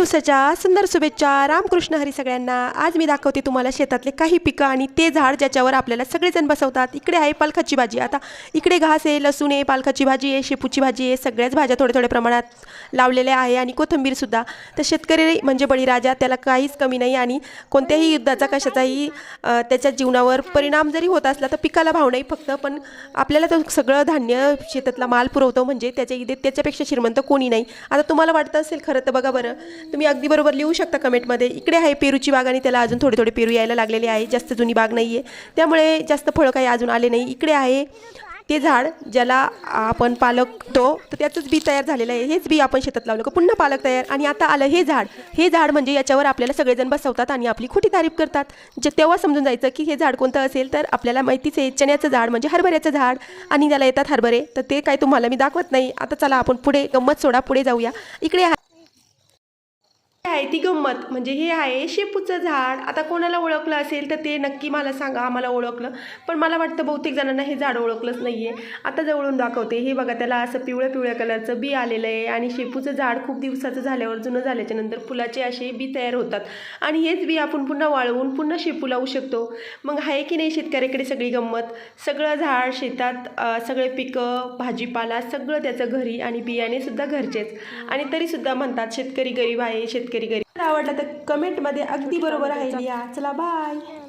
वाढदिवसाच्या सुंदर शुभेच्छा. रामकृष्ण हरी सगळ्यांना. आज मी दाखवते तुम्हाला शेतातले काही पिकं आणि ते झाड ज्याच्यावर आपल्याला सगळेजण बसवतात. इकडे आहे पालकाची भाजी. आता इकडे घास आहे, लसूण आहे, पालकाची भाजी आहे, शेपूची भाजी आहे, सगळ्याच भाज्या थोड्या थोड्या प्रमाणात लावलेल्या आहे आणि कोथिंबीरसुद्धा. तर शेतकरी म्हणजे बळीराजा, त्याला काहीच कमी नाही आणि कोणत्याही युद्धाचा कशाचाही त्याच्या जीवनावर परिणाम जरी होत असला तर पिकाला भाव नाही फक्त, पण आपल्याला तर सगळं धान्य शेतातला माल पुरवतो म्हणजे त्याच्यापेक्षा श्रीमंत कोणी नाही. आता तुम्हाला वाटतं असेल खरं तर बघा बरं, तुम्ही अगदी बरोबर लिहू शकता कमेंटमध्ये. इकडे आहे पेरूची बाग आणि त्याला अजून थोडे थोडे पेरू यायला लागलेले आहे. जास्त जुनी बाग नाही आहे त्यामुळे जास्त फळं काही अजून आले नाही. इकडे आहे ते झाड ज्याला आपण पालकतो, तर त्याचंच बी तयार झालेलं आहे. हेच बी आपण शेतात लावलं का पुन्हा पालक तयार. आणि आता आलं हे झाड. हे झाड म्हणजे याच्यावर आपल्याला सगळेजण बसवतात आणि आपली खोटी तारीफ करतात. तेव्हा समजून जायचं की हे झाड कोणतं असेल. तर आपल्याला माहितीच आहे चण्याचं झाड म्हणजे हरभऱ्याचं झाड आणि त्याला येतात हरभरे. तर ते काय तुम्हाला मी दाखवत नाही. आता चला आपण पुढे गंमत सोडा, पुढे जाऊया. इकडे आहे ती गंमत म्हणजे हे आहे शेपूचं झाड. आता कोणाला ओळखलं असेल तर ते नक्की मला सांगा. आम्हाला ओळखलं, पण मला वाटतं बहुतेक जणांना हे झाड ओळखलंच नाही आहे. आता जवळून दाखवते. हे बघा, त्याला असं पिवळ्या पिवळ्या कलरचं बी आलेलं आहे आणि शेपूचं झाड खूप दिवसाचं झाल्यावर, जुनं झाल्याच्या नंतर फुलाचे असे बी तयार होतात आणि हेच बी आपण पुन्हा वाळवून पुन्हा शेपू लावू शकतो. मग आहे की नाही शेतकऱ्याकडे सगळी गंमत. सगळं झाड शेतात, सगळे पिकं भाजीपाला सगळं त्याचं घरी आणि बियाणेसुद्धा घरचेच. आणि तरीसुद्धा म्हणतात शेतकरी गरीब आहे, शेतकरी गरीब. आवडला तर कमेंटमध्ये अगदी बरोबर आहे लिहा. चला बाय.